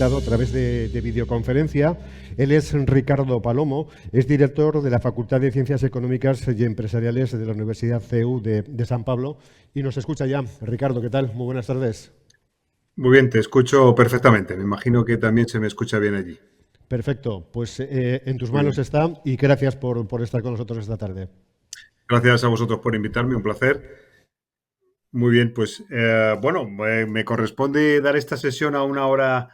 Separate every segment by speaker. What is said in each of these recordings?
Speaker 1: conectado a través de videoconferencia. Él es Ricardo Palomo, es director de la Facultad de Ciencias Económicas y Empresariales de la Universidad CEU de San Pablo y nos escucha ya. Ricardo, ¿qué tal? Muy buenas tardes.
Speaker 2: Muy bien, te escucho perfectamente. Me imagino que también se me escucha bien allí.
Speaker 1: Perfecto, pues en tus
Speaker 2: Muy
Speaker 1: manos
Speaker 2: bien.
Speaker 1: está y gracias por estar con nosotros esta tarde.
Speaker 2: Gracias a vosotros por invitarme, un placer. Muy bien, pues bueno, me corresponde dar esta sesión a una hora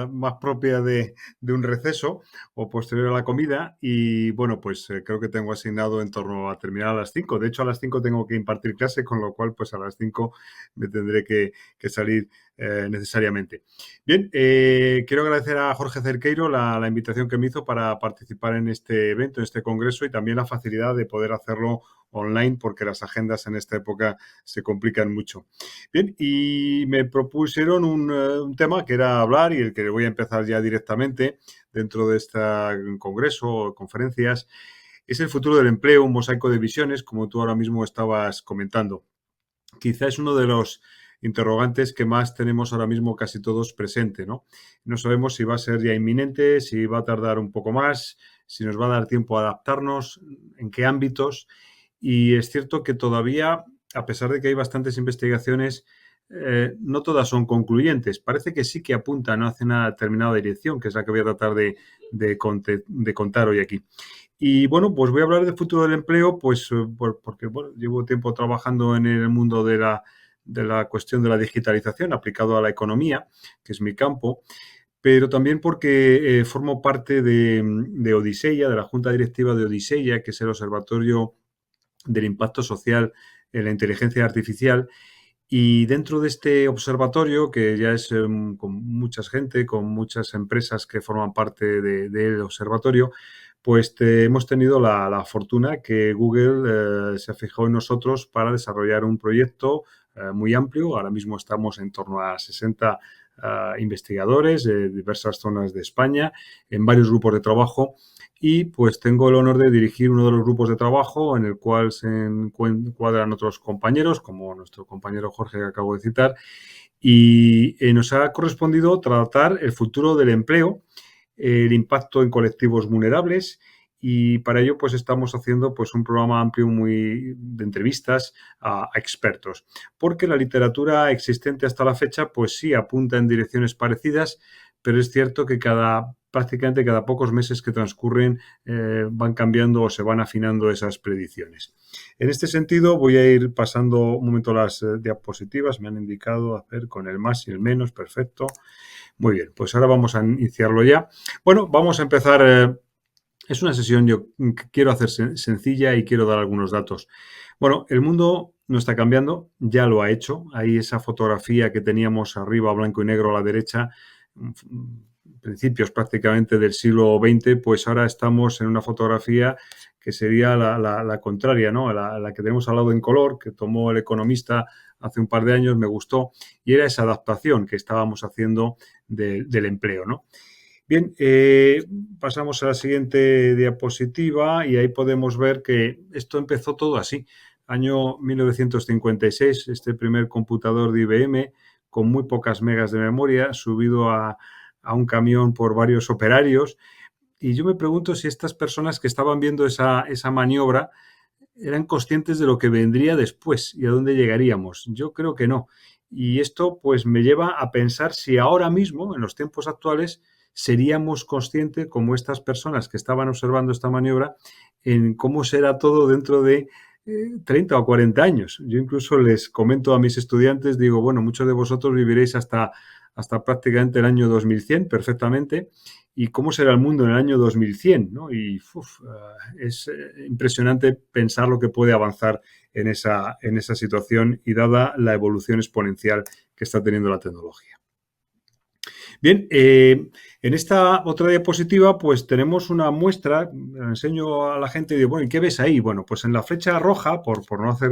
Speaker 2: más propia de un receso o posterior a la comida y bueno, pues creo que tengo asignado en torno a terminar a las 5. De hecho, a las 5 tengo que impartir clase, con lo cual pues a las 5 me tendré que salir necesariamente. Bien, quiero agradecer a Jorge Cerqueiro la invitación que me hizo para participar en este evento, en este congreso y también la facilidad de poder hacerlo online porque las agendas en esta época se complican mucho. Bien, y me propusieron un tema que era hablar y el que voy a empezar ya directamente dentro de este congreso o conferencias, es el futuro del empleo, un mosaico de visiones, como tú ahora mismo estabas comentando. Quizá es uno de los interrogantes que más tenemos ahora mismo casi todos presente, ¿no? No sabemos si va a ser ya inminente, si va a tardar un poco más, si nos va a dar tiempo a adaptarnos, en qué ámbitos. Y es cierto que todavía, a pesar de que hay bastantes investigaciones, no todas son concluyentes. Parece que sí que apuntan hacia una determinada dirección, que es la que voy a tratar de contar hoy aquí. Y bueno, pues voy a hablar del futuro del empleo, pues porque bueno, llevo tiempo trabajando en el mundo de la cuestión de la digitalización aplicado a la economía, que es mi campo, pero también porque formo parte de Odiseya, de la Junta Directiva de Odiseya, que es el Observatorio del Impacto Social en la Inteligencia Artificial. Y dentro de este observatorio, que ya es con mucha gente, con muchas empresas que forman parte del observatorio, pues hemos tenido la fortuna que Google se fijó en nosotros para desarrollar un proyecto muy amplio. Ahora mismo estamos en torno a 60 investigadores de diversas zonas de España, en varios grupos de trabajo. Y pues tengo el honor de dirigir uno de los grupos de trabajo en el cual se encuadran otros compañeros, como nuestro compañero Jorge que acabo de citar, y nos ha correspondido tratar el futuro del empleo, el impacto en colectivos vulnerables y para ello pues estamos haciendo pues un programa amplio muy de entrevistas a expertos, porque la literatura existente hasta la fecha pues sí apunta en direcciones parecidas, pero es cierto que prácticamente cada pocos meses que transcurren van cambiando o se van afinando esas predicciones. En este sentido voy a ir pasando un momento las diapositivas, me han indicado hacer con el más y el menos, perfecto. Muy bien, pues ahora vamos a iniciarlo ya. Bueno, vamos a empezar. Es una sesión yo que quiero hacer sencilla y quiero dar algunos datos. Bueno, el mundo no está cambiando, ya lo ha hecho. Ahí esa fotografía que teníamos arriba, blanco y negro a la derecha, principios prácticamente del siglo XX, pues ahora estamos en una fotografía que sería la contraria, ¿no? La que tenemos al lado en color, que tomó el economista hace un par de años, me gustó, y era esa adaptación que estábamos haciendo del empleo, ¿no? Bien, pasamos a la siguiente diapositiva y ahí podemos ver que esto empezó todo así. Año 1956, este primer computador de IBM con muy pocas megas de memoria, subido a un camión por varios operarios. Y yo me pregunto si estas personas que estaban viendo esa maniobra eran conscientes de lo que vendría después y a dónde llegaríamos. Yo creo que no. Y esto pues me lleva a pensar si ahora mismo, en los tiempos actuales, seríamos conscientes, como estas personas que estaban observando esta maniobra, en cómo será todo dentro de 30 o 40 años. Yo incluso les comento a mis estudiantes, digo, bueno, muchos de vosotros viviréis hasta prácticamente el año 2100 perfectamente. ¿Y cómo será el mundo en el año 2100? ¿No? Y es impresionante pensar lo que puede avanzar en esa situación y dada la evolución exponencial que está teniendo la tecnología. Bien, en esta otra diapositiva pues tenemos una muestra, la enseño a la gente y digo, bueno, ¿y qué ves ahí? Bueno, pues en la flecha roja, por no hacer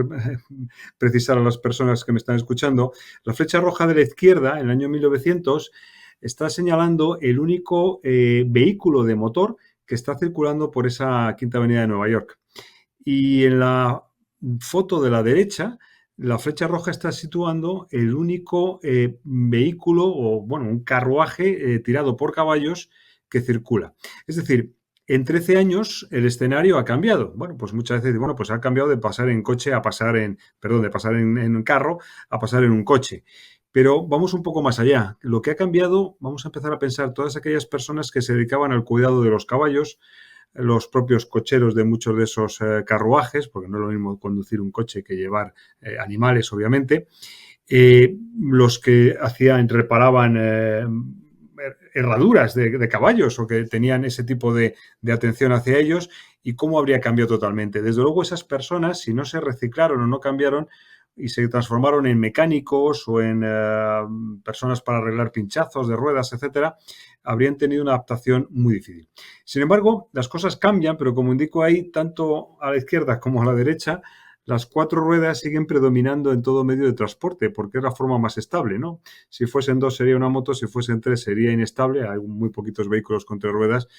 Speaker 2: precisar a las personas que me están escuchando, la flecha roja de la izquierda, en el año 1900, está señalando el único vehículo de motor que está circulando por esa Quinta Avenida de Nueva York. Y en la foto de la derecha la flecha roja está situando el único vehículo o, bueno, un carruaje tirado por caballos que circula. Es decir, en 13 años el escenario ha cambiado. Bueno, pues muchas veces, bueno, pues ha cambiado de pasar en coche a pasar de pasar en un carro a pasar en un coche. Pero vamos un poco más allá. Lo que ha cambiado, vamos a empezar a pensar todas aquellas personas que se dedicaban al cuidado de los caballos, los propios cocheros de muchos de esos carruajes, porque no es lo mismo conducir un coche que llevar animales, obviamente, los que reparaban herraduras de caballos o que tenían ese tipo de atención hacia ellos, y cómo habría cambiado totalmente. Desde luego esas personas, si no se reciclaron o no cambiaron y se transformaron en mecánicos o en personas para arreglar pinchazos de ruedas, etcétera, habrían tenido una adaptación muy difícil. Sin embargo, las cosas cambian, pero como indico ahí, tanto a la izquierda como a la derecha, las 4 ruedas siguen predominando en todo medio de transporte, porque es la forma más estable, ¿no? Si fuesen 2 sería una moto, si fuesen 3 sería inestable, hay muy poquitos vehículos con 3 ruedas.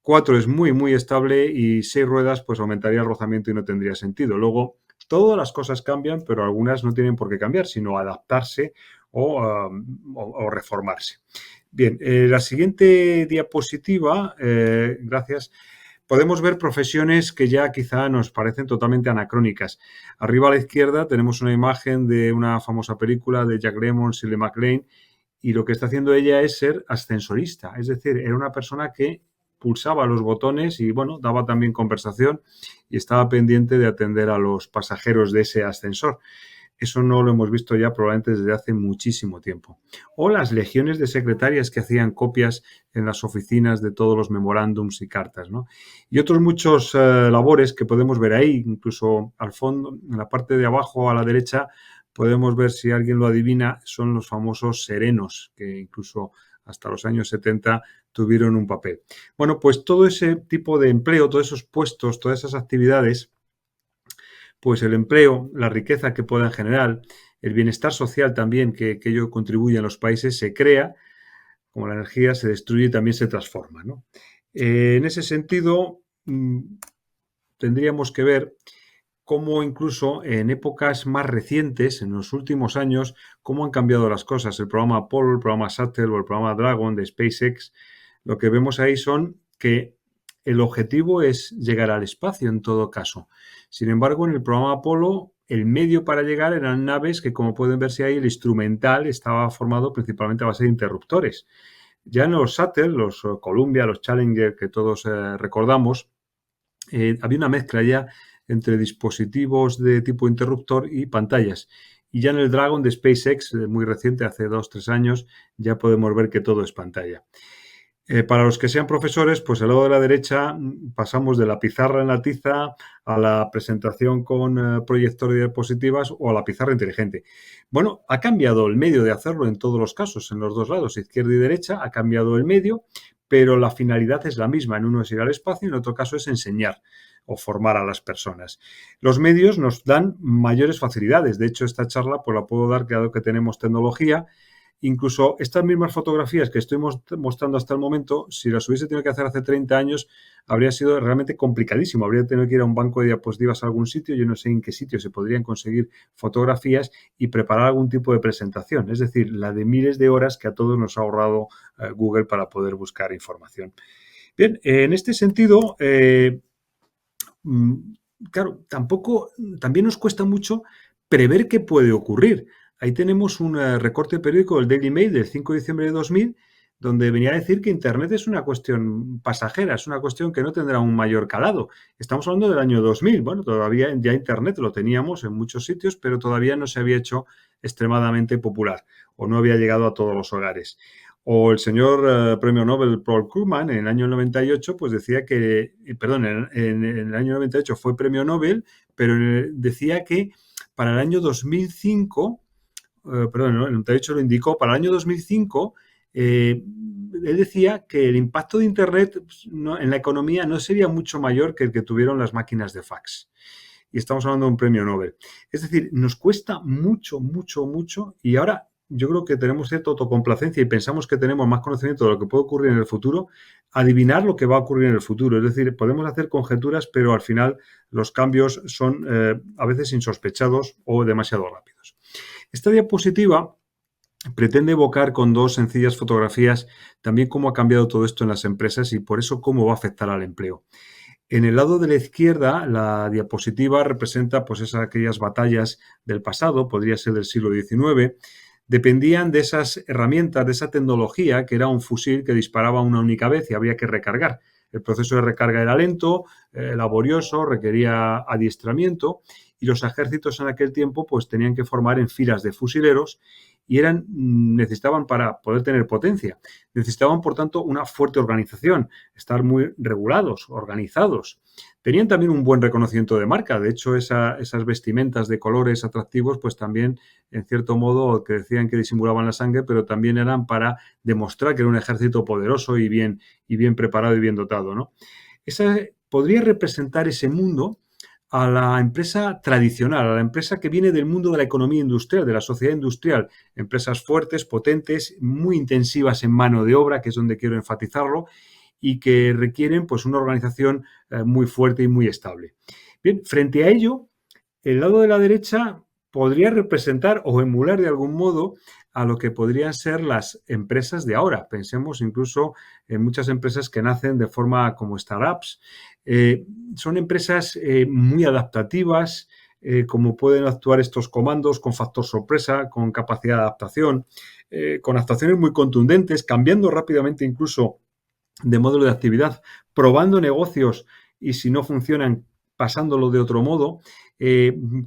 Speaker 2: 4 es muy, muy estable y 6 ruedas pues aumentaría el rozamiento y no tendría sentido. Luego, todas las cosas cambian, pero algunas no tienen por qué cambiar, sino adaptarse o reformarse. Bien, la siguiente diapositiva, gracias, podemos ver profesiones que ya quizá nos parecen totalmente anacrónicas. Arriba a la izquierda tenemos una imagen de una famosa película de Jack Lemmon, Shirley MacLaine, y lo que está haciendo ella es ser ascensorista, es decir, era una persona que pulsaba los botones y, bueno, daba también conversación y estaba pendiente de atender a los pasajeros de ese ascensor. Eso no lo hemos visto ya probablemente desde hace muchísimo tiempo. O las legiones de secretarias que hacían copias en las oficinas de todos los memorándums y cartas, ¿no? Y otros muchos labores que podemos ver ahí, incluso al fondo, en la parte de abajo a la derecha, podemos ver, si alguien lo adivina, son los famosos serenos, que incluso hasta los años 70 tuvieron un papel. Bueno, pues todo ese tipo de empleo, todos esos puestos, todas esas actividades, pues el empleo, la riqueza que puedan generar, el bienestar social también que ello contribuye en los países, se crea, como la energía se destruye y también se transforma, ¿no? En ese sentido, tendríamos que ver cómo incluso en épocas más recientes, en los últimos años, cómo han cambiado las cosas. El programa Apollo, el programa Shuttle o el programa Dragon de SpaceX, lo que vemos ahí son que el objetivo es llegar al espacio en todo caso. Sin embargo, en el programa Apolo, el medio para llegar eran naves que, como pueden verse ahí, el instrumental estaba formado principalmente a base de interruptores. Ya en los Shuttle, los Columbia, los Challenger, que todos recordamos, había una mezcla ya entre dispositivos de tipo interruptor y pantallas. Y ya en el Dragon de SpaceX, muy reciente, hace 2-3 años, ya podemos ver que todo es pantalla. Para los que sean profesores, pues al lado de la derecha pasamos de la pizarra en la tiza a la presentación con proyector de diapositivas o a la pizarra inteligente. Bueno, ha cambiado el medio de hacerlo en todos los casos, en los dos lados, izquierda y derecha, ha cambiado el medio, pero la finalidad es la misma. En uno es ir al espacio y en otro caso es enseñar o formar a las personas. Los medios nos dan mayores facilidades. De hecho, esta charla pues la puedo dar dado que tenemos tecnología. Incluso estas mismas fotografías que estoy mostrando hasta el momento, si las hubiese tenido que hacer hace 30 años, habría sido realmente complicadísimo. Habría tenido que ir a un banco de diapositivas a algún sitio, yo no sé en qué sitio se podrían conseguir fotografías y preparar algún tipo de presentación. Es decir, la de miles de horas que a todos nos ha ahorrado Google para poder buscar información. Bien, en este sentido, claro, también nos cuesta mucho prever qué puede ocurrir. Ahí tenemos un recorte periódico del Daily Mail del 5 de diciembre de 2000, donde venía a decir que Internet es una cuestión pasajera, es una cuestión que no tendrá un mayor calado. Estamos hablando del año 2000. Bueno, todavía ya Internet lo teníamos en muchos sitios, pero todavía no se había hecho extremadamente popular o no había llegado a todos los hogares. O el señor premio Nobel Paul Krugman en el año 98, pues decía que, en el año 98 fue premio Nobel, pero decía que para el año 2005, el 98 lo indicó, para el año 2005, él decía que el impacto de Internet en la economía no sería mucho mayor que el que tuvieron las máquinas de fax. Y estamos hablando de un premio Nobel. Es decir, nos cuesta mucho, mucho, mucho. Y ahora yo creo que tenemos cierta autocomplacencia y pensamos que tenemos más conocimiento de lo que puede ocurrir en el futuro, adivinar lo que va a ocurrir en el futuro. Es decir, podemos hacer conjeturas, pero al final los cambios son a veces insospechados o demasiado rápidos. Esta diapositiva pretende evocar con dos sencillas fotografías también cómo ha cambiado todo esto en las empresas y por eso cómo va a afectar al empleo. En el lado de la izquierda, la diapositiva representa pues aquellas batallas del pasado, podría ser del siglo XIX, dependían de esas herramientas, de esa tecnología que era un fusil que disparaba una única vez y había que recargar. El proceso de recarga era lento, laborioso, requería adiestramiento y los ejércitos en aquel tiempo pues tenían que formar en filas de fusileros y necesitaban para poder tener potencia, necesitaban por tanto una fuerte organización, estar muy regulados, organizados. Tenían también un buen reconocimiento de marca, de hecho esas vestimentas de colores atractivos pues también en cierto modo que decían que disimulaban la sangre, pero también eran para demostrar que era un ejército poderoso y bien preparado y bien dotado, ¿no? Esa podría representar ese mundo a la empresa tradicional, a la empresa que viene del mundo de la economía industrial, de la sociedad industrial. Empresas fuertes, potentes, muy intensivas en mano de obra, que es donde quiero enfatizarlo, y que requieren pues una organización muy fuerte y muy estable. Bien, frente a ello, el lado de la derecha podría representar o emular de algún modo a lo que podrían ser las empresas de ahora. Pensemos incluso en muchas empresas que nacen de forma como startups. Son empresas muy adaptativas, como pueden actuar estos comandos con factor sorpresa, con capacidad de adaptación, con actuaciones muy contundentes, cambiando rápidamente incluso de modelo de actividad, probando negocios y si no funcionan, pasándolo de otro modo,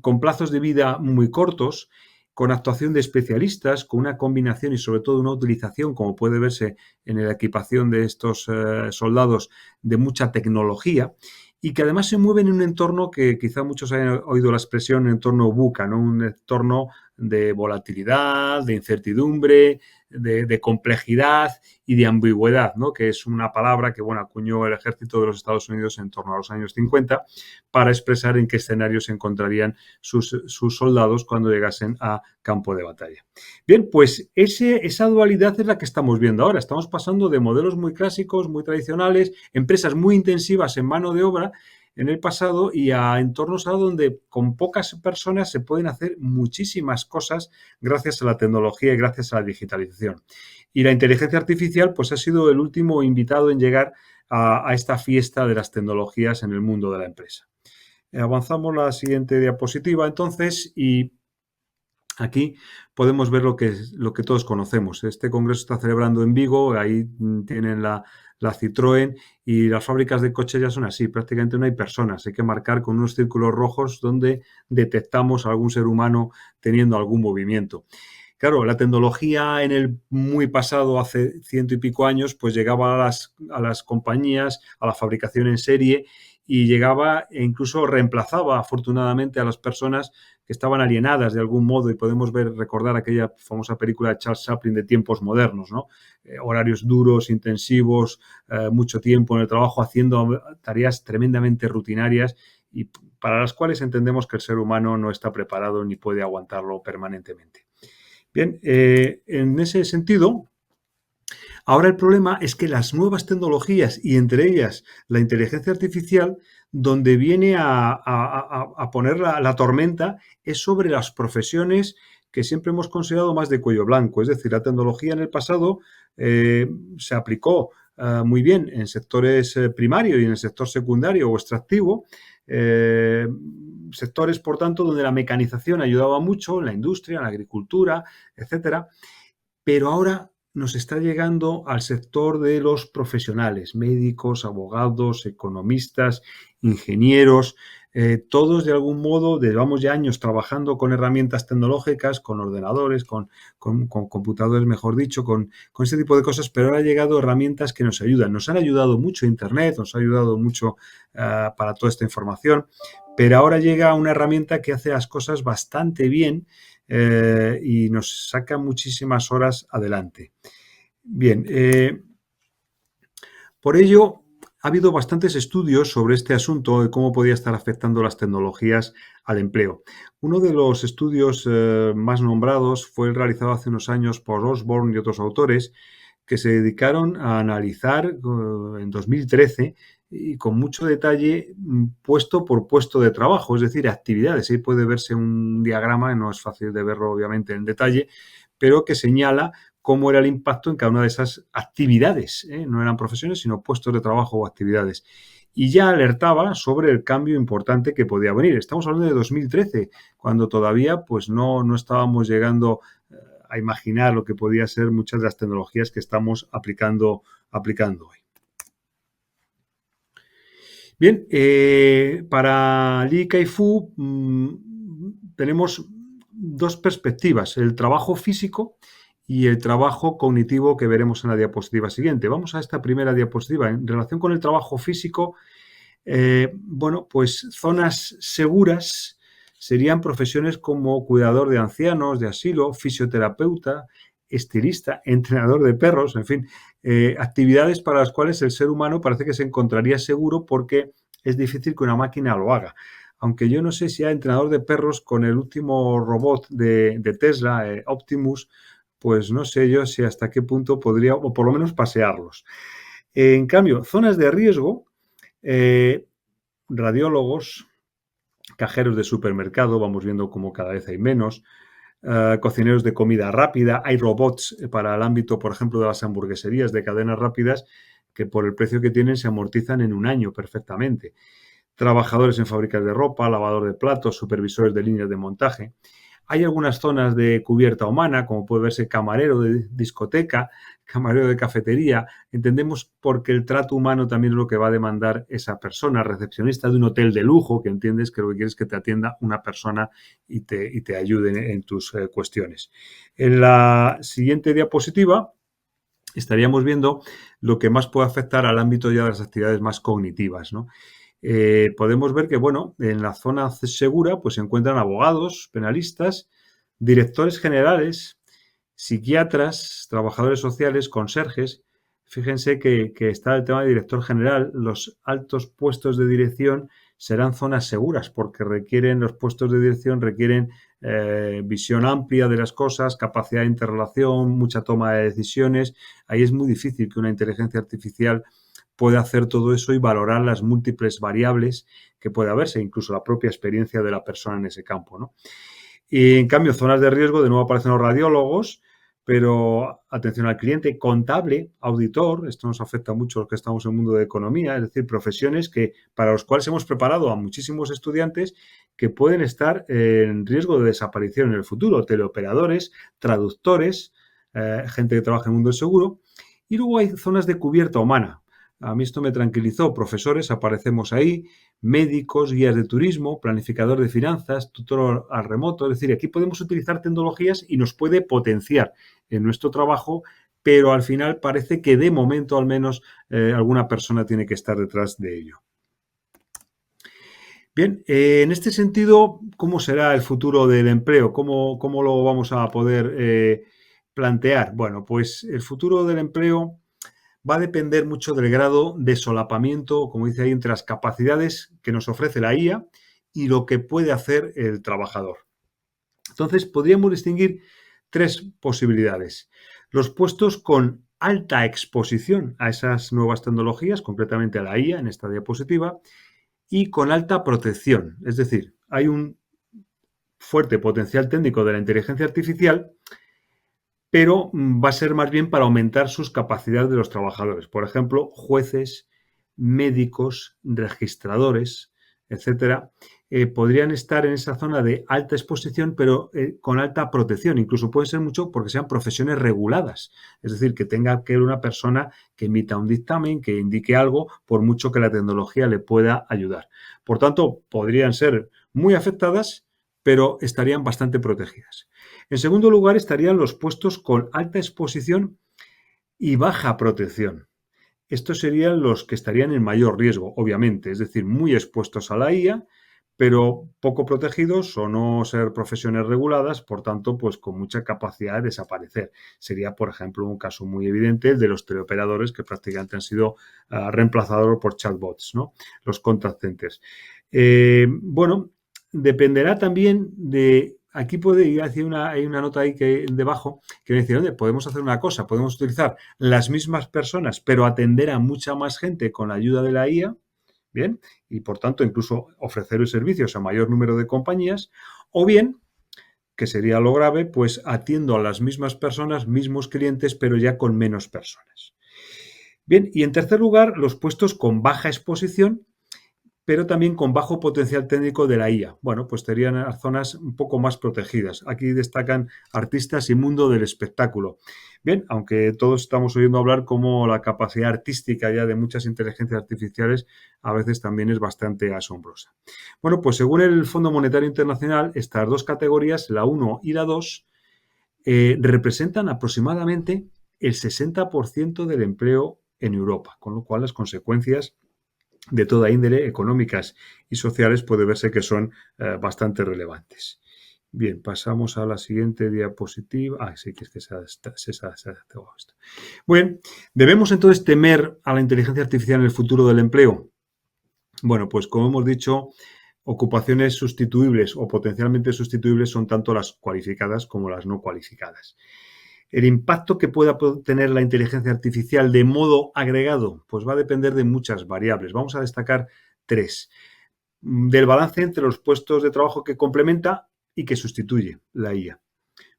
Speaker 2: con plazos de vida muy cortos, con actuación de especialistas, con una combinación y sobre todo una utilización, como puede verse en la equipación de estos soldados, de mucha tecnología y que además se mueven en un entorno que quizá muchos hayan oído la expresión entorno VUCA, ¿no? Un entorno de volatilidad, de incertidumbre, de complejidad y de ambigüedad, ¿no? Que es una palabra que bueno, acuñó el ejército de los Estados Unidos en torno a los años 50 para expresar en qué escenario se encontrarían sus soldados cuando llegasen a campo de batalla. Bien, pues esa dualidad es la que estamos viendo ahora. Estamos pasando de modelos muy clásicos, muy tradicionales, empresas muy intensivas en mano de obra en el pasado y a entornos a donde con pocas personas se pueden hacer muchísimas cosas gracias a la tecnología y gracias a la digitalización. Y la inteligencia artificial pues ha sido el último invitado en llegar a esta fiesta de las tecnologías en el mundo de la empresa. Avanzamos a la siguiente diapositiva entonces y aquí podemos ver lo que todos conocemos. Este congreso está celebrando en Vigo, ahí tienen la Citroën y las fábricas de coches ya son así, prácticamente no hay personas, hay que marcar con unos círculos rojos donde detectamos a algún ser humano teniendo algún movimiento. Claro, la tecnología en el muy pasado, hace 100 y pico años, pues llegaba a las compañías, a la fabricación en serie y llegaba e incluso reemplazaba afortunadamente a las personas que estaban alienadas de algún modo y podemos recordar aquella famosa película de Charles Chaplin de tiempos modernos, ¿no? Horarios duros, intensivos, mucho tiempo en el trabajo haciendo tareas tremendamente rutinarias y para las cuales entendemos que el ser humano no está preparado ni puede aguantarlo permanentemente. Bien, en ese sentido, ahora el problema es que las nuevas tecnologías y entre ellas la inteligencia artificial, donde viene a poner la tormenta es sobre las profesiones que siempre hemos considerado más de cuello blanco. Es decir, la tecnología en el pasado se aplicó muy bien en sectores primarios y en el sector secundario o extractivo, sectores, por tanto, donde la mecanización ayudaba mucho, en la industria, en la agricultura, etcétera, pero ahora nos está llegando al sector de los profesionales, médicos, abogados, economistas, ingenieros, todos de algún modo llevamos ya años trabajando con herramientas tecnológicas, con ordenadores, con computadores, mejor dicho, con ese tipo de cosas, pero ahora han llegado herramientas que nos ayudan. Nos han ayudado mucho Internet, nos ha ayudado mucho para toda esta información, pero ahora llega una herramienta que hace las cosas bastante bien y nos saca muchísimas horas adelante. Bien, por ello ha habido bastantes estudios sobre este asunto de cómo podía estar afectando las tecnologías al empleo. Uno de los estudios más nombrados fue realizado hace unos años por Osborne y otros autores que se dedicaron a analizar en 2013 y con mucho detalle puesto por puesto de trabajo, es decir, actividades. Ahí puede verse un diagrama, no es fácil de verlo obviamente en detalle, pero que señala cómo era el impacto en cada una de esas actividades. No eran profesiones, sino puestos de trabajo o actividades. Y ya alertaba sobre el cambio importante que podía venir. Estamos hablando de 2013, cuando todavía pues, no estábamos llegando a imaginar lo que podía ser muchas de las tecnologías que estamos aplicando hoy. Bien, para Lee Kai-Fu tenemos dos perspectivas, el trabajo físico y el trabajo cognitivo que veremos en la diapositiva siguiente. Vamos a esta primera diapositiva. En relación con el trabajo físico, bueno, pues zonas seguras serían profesiones como cuidador de ancianos, de asilo, fisioterapeuta, estilista, entrenador de perros, en fin, actividades para las cuales el ser humano parece que se encontraría seguro porque es difícil que una máquina lo haga. Aunque yo no sé si hay entrenador de perros con el último robot de Tesla, Optimus, pues no sé yo si hasta qué punto podría, o por lo menos pasearlos. En cambio, zonas de riesgo, radiólogos, cajeros de supermercado, vamos viendo cómo cada vez hay menos, cocineros de comida rápida, hay robots para el ámbito, por ejemplo, de las hamburgueserías de cadenas rápidas que por el precio que tienen se amortizan en un año perfectamente. Trabajadores en fábricas de ropa, lavador de platos, supervisores de líneas de montaje. Hay algunas zonas de cubierta humana, como puede verse camarero de discoteca, camarero de cafetería. Entendemos porque el trato humano también es lo que va a demandar esa persona, recepcionista de un hotel de lujo, que entiendes que lo que quieres es que te atienda una persona y te ayude en tus cuestiones. En la siguiente diapositiva estaríamos viendo lo que más puede afectar al ámbito ya de las actividades más cognitivas, ¿no? Podemos ver que, bueno, en la zona segura pues se encuentran abogados, penalistas, directores generales, psiquiatras, trabajadores sociales, conserjes. Fíjense que está el tema de director general. Los altos puestos de dirección serán zonas seguras porque los puestos de dirección requieren visión amplia de las cosas, capacidad de interrelación, mucha toma de decisiones. Ahí es muy difícil que una inteligencia artificial puede hacer todo eso y valorar las múltiples variables que puede haberse, incluso la propia experiencia de la persona en ese campo, ¿no? Y en cambio, zonas de riesgo, de nuevo aparecen los radiólogos, pero atención al cliente, contable, auditor, esto nos afecta mucho a los que estamos en el mundo de economía, es decir, profesiones para los cuales hemos preparado a muchísimos estudiantes que pueden estar en riesgo de desaparición en el futuro, teleoperadores, traductores, gente que trabaja en el mundo del seguro, y luego hay zonas de cubierta humana. A mí esto me tranquilizó. Profesores, aparecemos ahí, médicos, guías de turismo, planificador de finanzas, tutor al remoto. Es decir, aquí podemos utilizar tecnologías y nos puede potenciar en nuestro trabajo, pero al final parece que de momento al menos alguna persona tiene que estar detrás de ello. Bien, en este sentido, ¿cómo será el futuro del empleo? ¿Cómo lo vamos a poder plantear? Bueno, pues el futuro del empleo va a depender mucho del grado de solapamiento, como dice ahí, entre las capacidades que nos ofrece la IA y lo que puede hacer el trabajador. Entonces, podríamos distinguir tres posibilidades. Los puestos con alta exposición a esas nuevas tecnologías, concretamente a la IA en esta diapositiva, y con alta protección. Es decir, hay un fuerte potencial técnico de la inteligencia artificial, pero va a ser más bien para aumentar sus capacidades de los trabajadores. Por ejemplo, jueces, médicos, registradores, etcétera, podrían estar en esa zona de alta exposición, pero con alta protección. Incluso puede ser mucho porque sean profesiones reguladas. Es decir, que tenga que haber una persona que emita un dictamen, que indique algo, por mucho que la tecnología le pueda ayudar. Por tanto, podrían ser muy afectadas, pero estarían bastante protegidas. En segundo lugar, estarían los puestos con alta exposición y baja protección. Estos serían los que estarían en mayor riesgo, obviamente, es decir, muy expuestos a la IA, pero poco protegidos o no ser profesiones reguladas, por tanto, pues con mucha capacidad de desaparecer. Sería, por ejemplo, un caso muy evidente el de los teleoperadores que prácticamente han sido reemplazados por chatbots, ¿no? Los contact centers. Bueno, dependerá también de... Aquí hay una nota ahí que debajo que me dice, ¿dónde? Podemos hacer una cosa, podemos utilizar las mismas personas, pero atender a mucha más gente con la ayuda de la IA, ¿bien? Y por tanto incluso ofrecer servicios a mayor número de compañías, o bien, que sería lo grave, pues atiendo a las mismas personas, mismos clientes, pero ya con menos personas. Bien, y en tercer lugar, los puestos con baja exposición, pero también con bajo potencial técnico de la IA. Bueno, pues serían las zonas un poco más protegidas. Aquí destacan artistas y mundo del espectáculo. Bien, aunque todos estamos oyendo hablar como la capacidad artística ya de muchas inteligencias artificiales a veces también es bastante asombrosa. Bueno, pues según el Fondo Monetario Internacional, estas dos categorías, la 1 y la 2, representan aproximadamente el 60% del empleo en Europa, con lo cual las consecuencias de toda índole, económicas y sociales, puede verse que son bastante relevantes. Bien, pasamos a la siguiente diapositiva. Sí, que es que se ha esto. Bien, ¿debemos entonces temer a la inteligencia artificial en el futuro del empleo? Bueno, pues como hemos dicho, ocupaciones sustituibles o potencialmente sustituibles son tanto las cualificadas como las no cualificadas. El impacto que pueda tener la inteligencia artificial de modo agregado, pues va a depender de muchas variables. Vamos a destacar 3. Del balance entre los puestos de trabajo que complementa y que sustituye la IA,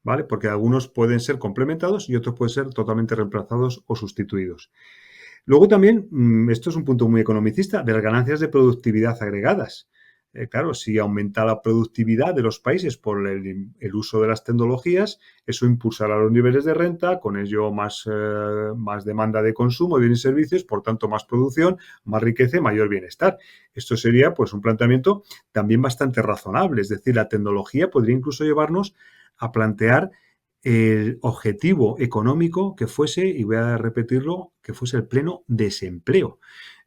Speaker 2: ¿vale? Porque algunos pueden ser complementados y otros pueden ser totalmente reemplazados o sustituidos. Luego también, esto es un punto muy economicista, de las ganancias de productividad agregadas. Claro, si aumenta la productividad de los países por el uso de las tecnologías, eso impulsará los niveles de renta, con ello más demanda de consumo de bienes y servicios, por tanto más producción, más riqueza y mayor bienestar. Esto sería pues un planteamiento también bastante razonable, es decir, la tecnología podría incluso llevarnos a plantear el objetivo económico que fuese, y voy a repetirlo, que fuese el pleno desempleo.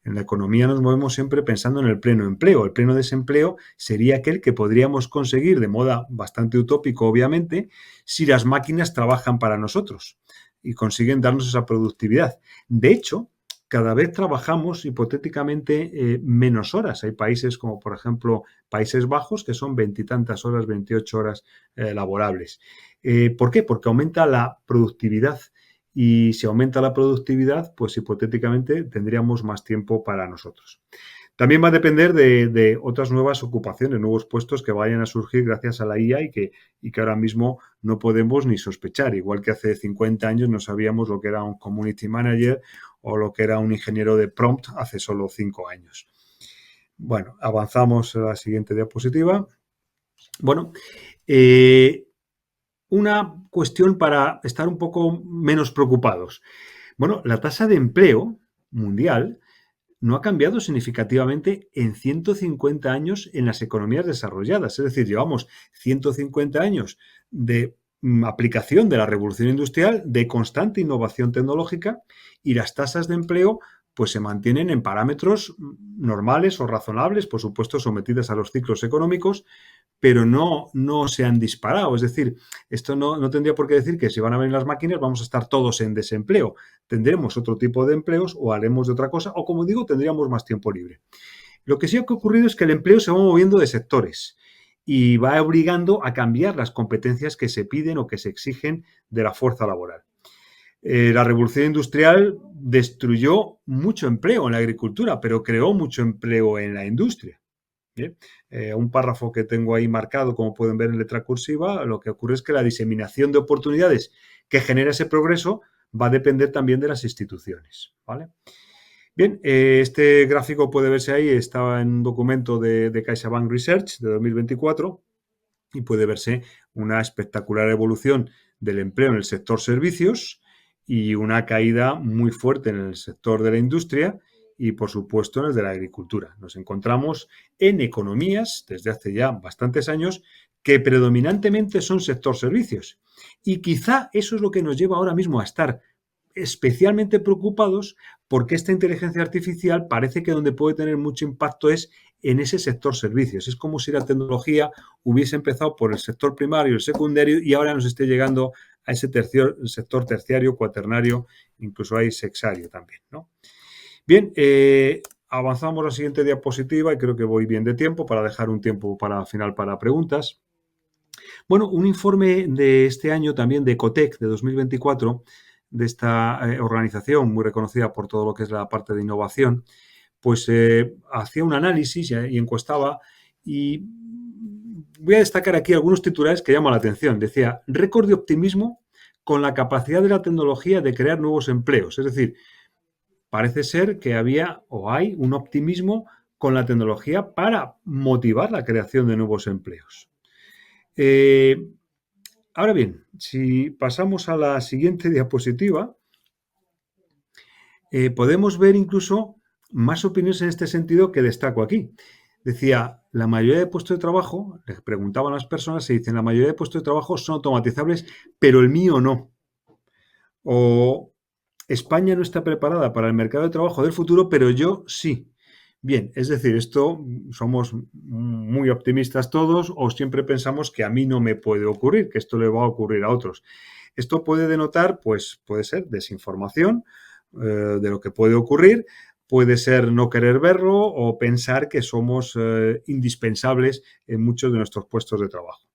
Speaker 2: En la economía nos movemos siempre pensando en el pleno empleo. El pleno desempleo sería aquel que podríamos conseguir de modo bastante utópico, obviamente, si las máquinas trabajan para nosotros y consiguen darnos esa productividad. De hecho, cada vez trabajamos hipotéticamente menos horas. Hay países como, por ejemplo, Países Bajos, que son 20 y tantas horas, 28 horas laborables. ¿Por qué? Porque aumenta la productividad. Y si aumenta la productividad, pues hipotéticamente tendríamos más tiempo para nosotros. También va a depender de otras nuevas ocupaciones, nuevos puestos que vayan a surgir gracias a la IA y que ahora mismo no podemos ni sospechar. Igual que hace 50 años no sabíamos lo que era un community manager o lo que era un ingeniero de prompt hace solo 5 años. Bueno, avanzamos a la siguiente diapositiva. Bueno, una cuestión para estar un poco menos preocupados. Bueno, la tasa de empleo mundial no ha cambiado significativamente en 150 años en las economías desarrolladas. Es decir, llevamos 150 años de aplicación de la revolución industrial, de constante innovación tecnológica, y las tasas de empleo pues se mantienen en parámetros normales o razonables, por supuesto sometidas a los ciclos económicos, pero no se han disparado. Es decir, esto no tendría por qué decir que si van a venir las máquinas vamos a estar todos en desempleo. Tendremos otro tipo de empleos o haremos de otra cosa o, como digo, tendríamos más tiempo libre. Lo que sí ha ocurrido es que el empleo se va moviendo de sectores y va obligando a cambiar las competencias que se piden o que se exigen de la fuerza laboral. La revolución industrial destruyó mucho empleo en la agricultura, pero creó mucho empleo en la industria. Bien, un párrafo que tengo ahí marcado, como pueden ver en letra cursiva, lo que ocurre es que la diseminación de oportunidades que genera ese progreso va a depender también de las instituciones, ¿vale? Bien, este gráfico puede verse ahí, estaba en un documento de CaixaBank Research de 2024 y puede verse una espectacular evolución del empleo en el sector servicios y una caída muy fuerte en el sector de la industria y, por supuesto, en el de la agricultura. Nos encontramos en economías, desde hace ya bastantes años, que predominantemente son sector servicios. Y quizá eso es lo que nos lleva ahora mismo a estar especialmente preocupados, porque esta inteligencia artificial parece que donde puede tener mucho impacto es en ese sector servicios. Es como si la tecnología hubiese empezado por el sector primario, el secundario, y ahora nos esté llegando a ese sector terciario, cuaternario, incluso hay sexario también, ¿no? Bien, avanzamos a la siguiente diapositiva y creo que voy bien de tiempo para dejar un tiempo para al final para preguntas. Bueno, un informe de este año también de Ecotec de 2024, de esta organización muy reconocida por todo lo que es la parte de innovación, pues hacía un análisis y encuestaba, y voy a destacar aquí algunos titulares que llaman la atención. Decía, récord de optimismo con la capacidad de la tecnología de crear nuevos empleos. Es decir, parece ser que había o hay un optimismo con la tecnología para motivar la creación de nuevos empleos. Ahora bien, si pasamos a la siguiente diapositiva, podemos ver incluso más opiniones en este sentido que destaco aquí. Decía, la mayoría de puestos de trabajo, les preguntaban a las personas, se dicen, la mayoría de puestos de trabajo son automatizables, pero el mío no. O España no está preparada para el mercado de trabajo del futuro, pero yo sí. Bien, es decir, esto somos muy optimistas todos o siempre pensamos que a mí no me puede ocurrir, que esto le va a ocurrir a otros. Esto puede denotar, pues puede ser desinformación de lo que puede ocurrir, puede ser no querer verlo o pensar que somos indispensables en muchos de nuestros puestos de trabajo.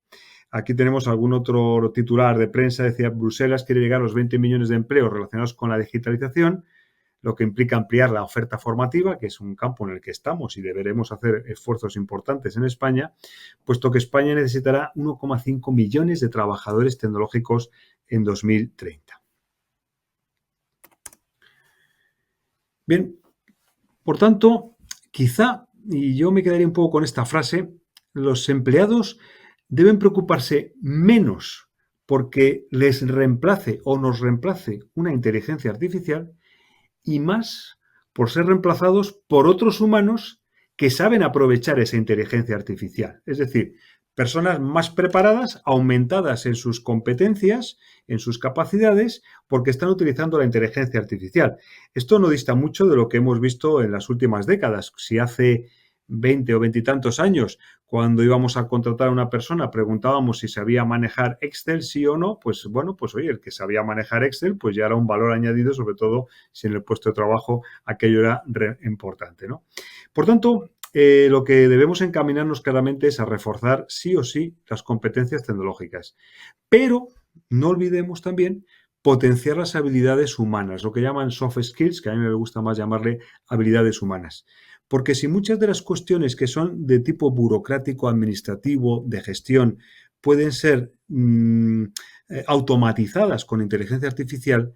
Speaker 2: Aquí tenemos algún otro titular de prensa, decía, Bruselas quiere llegar a los 20 millones de empleos relacionados con la digitalización, lo que implica ampliar la oferta formativa, que es un campo en el que estamos y deberemos hacer esfuerzos importantes en España, puesto que España necesitará 1,5 millones de trabajadores tecnológicos en 2030. Bien, por tanto, quizá, y yo me quedaría un poco con esta frase, los empleados deben preocuparse menos porque les reemplace o nos reemplace una inteligencia artificial y más por ser reemplazados por otros humanos que saben aprovechar esa inteligencia artificial. Es decir, personas más preparadas, aumentadas en sus competencias, en sus capacidades, porque están utilizando la inteligencia artificial. Esto no dista mucho de lo que hemos visto en las últimas décadas. Si hace 20 o 20 y tantos años, cuando íbamos a contratar a una persona, preguntábamos si sabía manejar Excel, sí o no, pues bueno, pues oye, el que sabía manejar Excel, pues ya era un valor añadido, sobre todo si en el puesto de trabajo aquello era importante, ¿no? Por tanto, lo que debemos encaminarnos claramente es a reforzar sí o sí las competencias tecnológicas. Pero no olvidemos también potenciar las habilidades humanas, lo que llaman soft skills, que a mí me gusta más llamarle habilidades humanas. Porque si muchas de las cuestiones que son de tipo burocrático, administrativo, de gestión, pueden ser automatizadas con inteligencia artificial,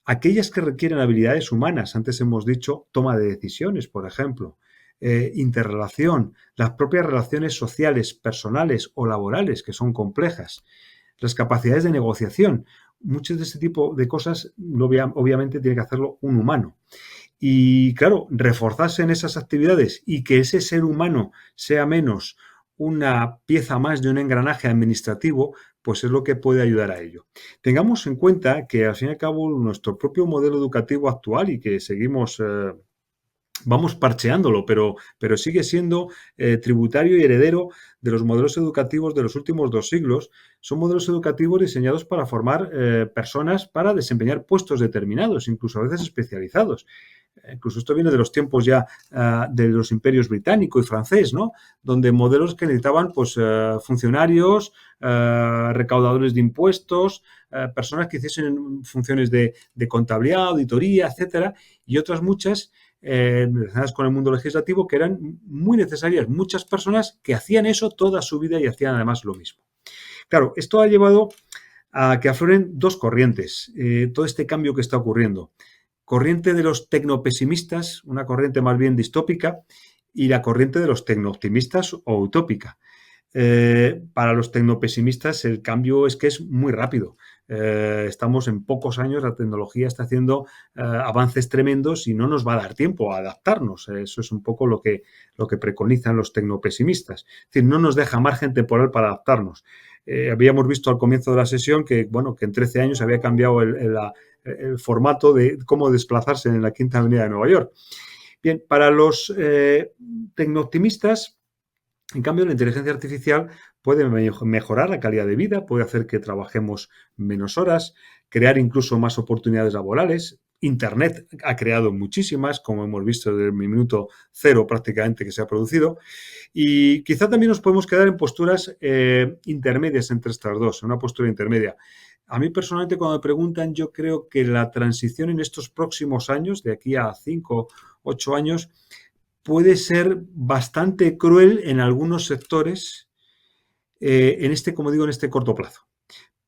Speaker 2: aquellas que requieren habilidades humanas, antes hemos dicho toma de decisiones, por ejemplo, interrelación, las propias relaciones sociales, personales o laborales, que son complejas, las capacidades de negociación, muchas de este tipo de cosas obviamente tiene que hacerlo un humano. Y claro, reforzarse en esas actividades y que ese ser humano sea menos una pieza más de un engranaje administrativo, pues es lo que puede ayudar a ello. Tengamos en cuenta que, al fin y al cabo, nuestro propio modelo educativo actual y que seguimos, vamos parcheándolo, pero sigue siendo tributario y heredero de los modelos educativos de los últimos 2 siglos. Son modelos educativos diseñados para formar personas para desempeñar puestos determinados, incluso a veces especializados. Incluso esto viene de los tiempos ya de los imperios británico y francés, ¿no? Donde modelos que necesitaban pues, funcionarios, recaudadores de impuestos, personas que hiciesen funciones de contabilidad, auditoría, etcétera, y otras muchas relacionadas con el mundo legislativo que eran muy necesarias. Muchas personas que hacían eso toda su vida y hacían además lo mismo. Claro, esto ha llevado a que afloren 2 corrientes, todo este cambio que está ocurriendo. Corriente de los tecnopesimistas, una corriente más bien distópica, y la corriente de los tecnooptimistas o utópica. Para los tecnopesimistas el cambio es que es muy rápido. Estamos en pocos años, la tecnología está haciendo avances tremendos y no nos va a dar tiempo a adaptarnos. Eso es un poco lo que preconizan los tecnopesimistas. Es decir, no nos deja margen temporal para adaptarnos. Habíamos visto al comienzo de la sesión que, bueno, que en 13 años había cambiado el formato de cómo desplazarse en la Quinta Avenida de Nueva York. Bien, para los tecnooptimistas, en cambio, la inteligencia artificial puede mejorar la calidad de vida, puede hacer que trabajemos menos horas, crear incluso más oportunidades laborales. Internet ha creado muchísimas, como hemos visto desde el minuto cero prácticamente que se ha producido. Y quizá también nos podemos quedar en posturas intermedias entre estas dos, en una postura intermedia. A mí personalmente, cuando me preguntan, yo creo que la transición en estos próximos años, de aquí a 5, 8 años, puede ser bastante cruel en algunos sectores, como digo, en este corto plazo,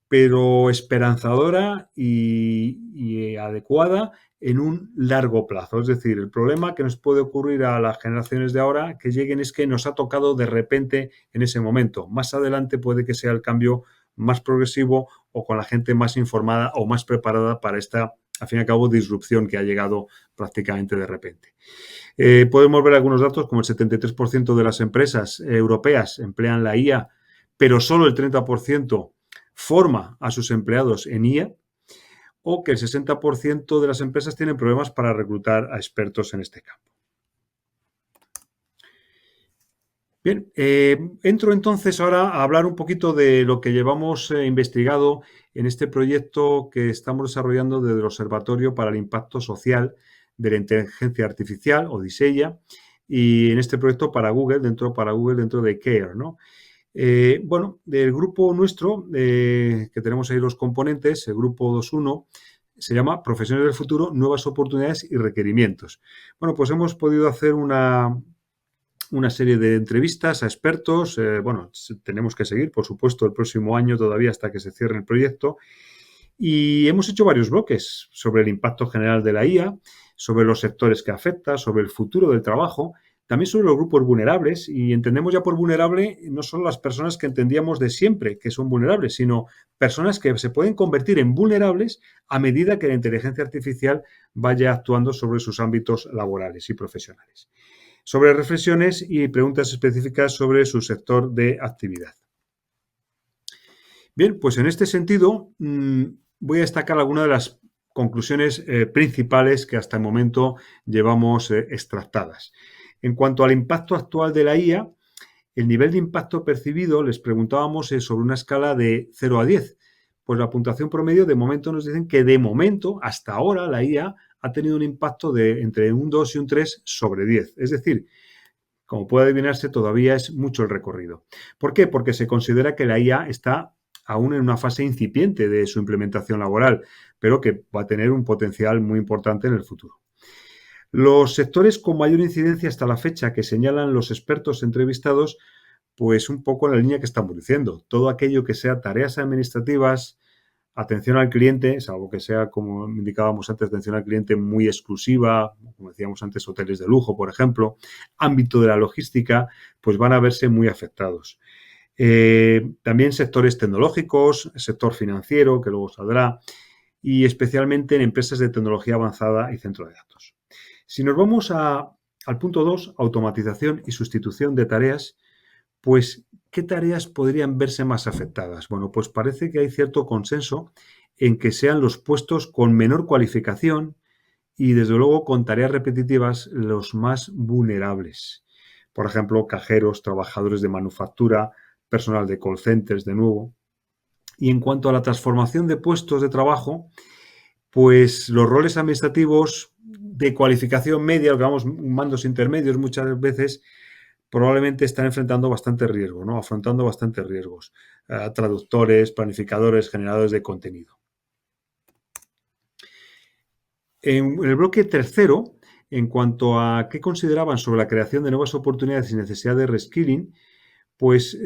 Speaker 2: pero esperanzadora y adecuada en un largo plazo. Es decir, el problema que nos puede ocurrir a las generaciones de ahora que lleguen es que nos ha tocado de repente en ese momento. Más adelante puede que sea el cambio más progresivo o con la gente más informada o más preparada para esta, al fin y al cabo, disrupción que ha llegado prácticamente de repente. Podemos ver algunos datos como el 73% de las empresas europeas emplean la IA, pero solo el 30% forma a sus empleados en IA, o que el 60% de las empresas tienen problemas para reclutar a expertos en este campo. Bien, entro entonces ahora a hablar un poquito de lo que llevamos investigado en este proyecto que estamos desarrollando desde el Observatorio para el Impacto Social de la Inteligencia Artificial, o DISEIA, y en este proyecto para Google dentro de CARE, ¿no? Bueno, del grupo nuestro, que tenemos ahí los componentes, el grupo 2.1, se llama Profesiones del Futuro, Nuevas Oportunidades y Requerimientos. Bueno, pues hemos podido hacer una serie de entrevistas a expertos. Bueno, tenemos que seguir, por supuesto, el próximo año todavía hasta que se cierre el proyecto. Y hemos hecho varios bloques sobre el impacto general de la IA, sobre los sectores que afecta, sobre el futuro del trabajo, también sobre los grupos vulnerables. Y entendemos ya por vulnerable no solo las personas que entendíamos de siempre que son vulnerables, sino personas que se pueden convertir en vulnerables a medida que la inteligencia artificial vaya actuando sobre sus ámbitos laborales y profesionales. Sobre reflexiones y preguntas específicas sobre su sector de actividad. Bien, pues en este sentido voy a destacar algunas de las conclusiones principales que hasta el momento llevamos extractadas. En cuanto al impacto actual de la IA, el nivel de impacto percibido, les preguntábamos sobre una escala de 0 a 10. Pues la puntuación promedio de momento nos dicen que de momento, hasta ahora, la IA ha tenido un impacto de entre un 2 y un 3 sobre 10. Es decir, como puede adivinarse, todavía es mucho el recorrido. ¿Por qué? Porque se considera que la IA está aún en una fase incipiente de su implementación laboral, pero que va a tener un potencial muy importante en el futuro. Los sectores con mayor incidencia hasta la fecha que señalan los expertos entrevistados, pues un poco en la línea que estamos diciendo. Todo aquello que sea tareas administrativas, atención al cliente, salvo que sea, como indicábamos antes, atención al cliente muy exclusiva, como decíamos antes, hoteles de lujo, por ejemplo, ámbito de la logística, pues van a verse muy afectados. También sectores tecnológicos, sector financiero, que luego saldrá, y especialmente en empresas de tecnología avanzada y centro de datos. Si nos vamos al punto 2, automatización y sustitución de tareas, pues, ¿qué tareas podrían verse más afectadas? Bueno, pues parece que hay cierto consenso en que sean los puestos con menor cualificación y, desde luego, con tareas repetitivas los más vulnerables. Por ejemplo, cajeros, trabajadores de manufactura, personal de call centers, de nuevo. Y en cuanto a la transformación de puestos de trabajo, pues los roles administrativos de cualificación media, lo que llamamos mandos intermedios muchas veces, probablemente están enfrentando bastante riesgo, ¿no? Afrontando bastantes riesgos. Traductores, planificadores, generadores de contenido. En el bloque tercero, en cuanto a qué consideraban sobre la creación de nuevas oportunidades y necesidad de reskilling, pues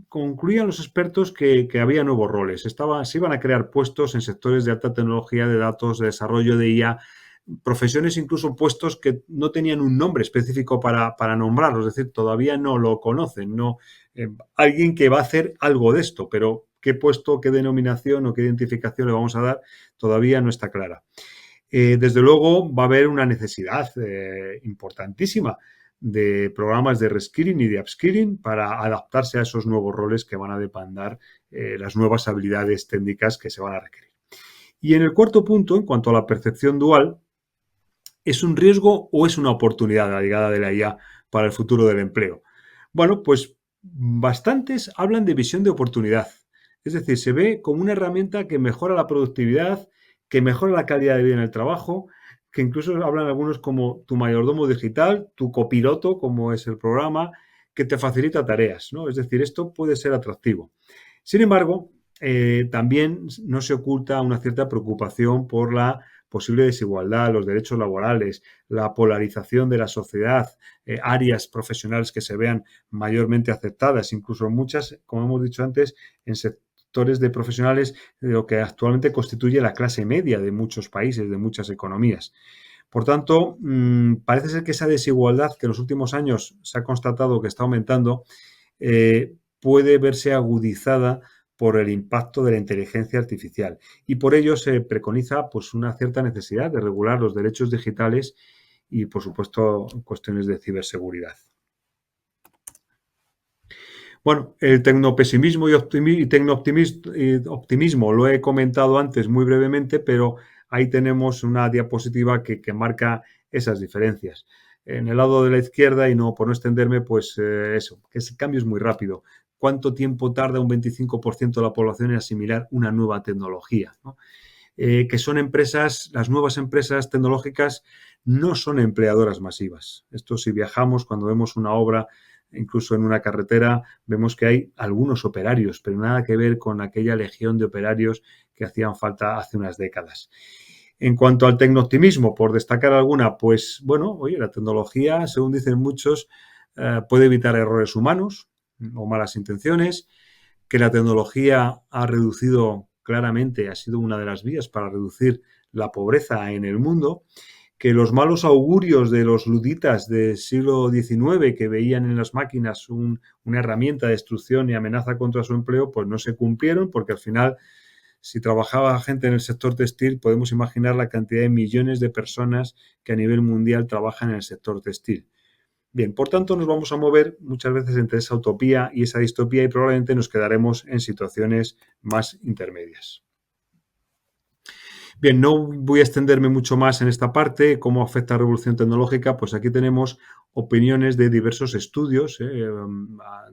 Speaker 2: concluían los expertos que había nuevos roles. Se iban a crear puestos en sectores de alta tecnología de datos, de desarrollo de IA, profesiones, incluso puestos que no tenían un nombre específico para nombrarlos, es decir, todavía no lo conocen, alguien que va a hacer algo de esto, pero qué puesto, qué denominación o qué identificación le vamos a dar todavía no está clara. Desde luego va a haber una necesidad importantísima de programas de reskilling y de upskilling para adaptarse a esos nuevos roles que van a demandar las nuevas habilidades técnicas que se van a requerir. Y en el cuarto punto, en cuanto a la percepción dual, ¿Es un riesgo o es una oportunidad la llegada de la IA para el futuro del empleo? Bueno, pues bastantes hablan de visión de oportunidad. Es decir, se ve como una herramienta que mejora la productividad, que mejora la calidad de vida en el trabajo, que incluso hablan algunos como tu mayordomo digital, tu copiloto, como es el programa, que te facilita tareas, ¿no? Es decir, esto puede ser atractivo. Sin embargo, también no se oculta una cierta preocupación por la posible desigualdad, los derechos laborales, la polarización de la sociedad, áreas profesionales que se vean mayormente aceptadas, incluso muchas, como hemos dicho antes, en sectores de profesionales de lo que actualmente constituye la clase media de muchos países, de muchas economías. Por tanto, parece ser que esa desigualdad que en los últimos años se ha constatado que está aumentando, puede verse agudizada por el impacto de la inteligencia artificial. Y por ello se preconiza pues, una cierta necesidad de regular los derechos digitales y, por supuesto, cuestiones de ciberseguridad. Bueno, el tecnopesimismo y tecnooptimismo lo he comentado antes muy brevemente, pero ahí tenemos una diapositiva que marca esas diferencias. En el lado de la izquierda, y no por no extenderme, pues eso, que ese cambio es muy rápido. ¿Cuánto tiempo tarda un 25% de la población en asimilar una nueva tecnología, ¿no? Que son empresas, las nuevas empresas tecnológicas no son empleadoras masivas. Esto si viajamos, cuando vemos una obra, incluso en una carretera, vemos que hay algunos operarios, pero nada que ver con aquella legión de operarios que hacían falta hace unas décadas. En cuanto al tecnooptimismo, por destacar alguna, pues bueno, oye, la tecnología, según dicen muchos, puede evitar errores humanos o malas intenciones, que la tecnología ha reducido claramente, ha sido una de las vías para reducir la pobreza en el mundo, que los malos augurios de los luditas del siglo XIX que veían en las máquinas una herramienta de destrucción y amenaza contra su empleo, pues no se cumplieron porque al final, si trabajaba gente en el sector textil, podemos imaginar la cantidad de millones de personas que a nivel mundial trabajan en el sector textil. Bien, por tanto, nos vamos a mover muchas veces entre esa utopía y esa distopía y probablemente nos quedaremos en situaciones más intermedias. Bien, no voy a extenderme mucho más en esta parte, cómo afecta la revolución tecnológica, pues aquí tenemos opiniones de diversos estudios,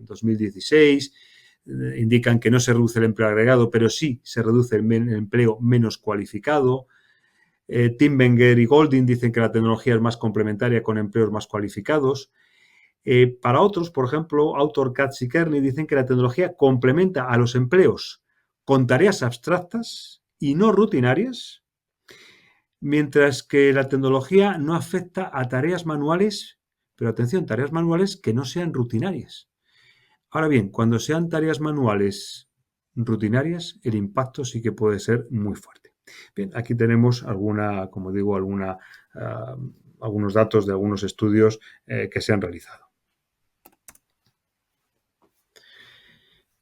Speaker 2: 2016, indican que no se reduce el empleo agregado, pero sí se reduce el empleo menos cualificado. Tim Wenger y Golding dicen que la tecnología es más complementaria con empleos más cualificados. Para otros, por ejemplo, Autor, Katz y Kearney dicen que la tecnología complementa a los empleos con tareas abstractas y no rutinarias, mientras que la tecnología no afecta a tareas manuales, pero atención, tareas manuales que no sean rutinarias. Ahora bien, cuando sean tareas manuales rutinarias, el impacto sí que puede ser muy fuerte. Bien, aquí tenemos algunos datos de algunos estudios que se han realizado.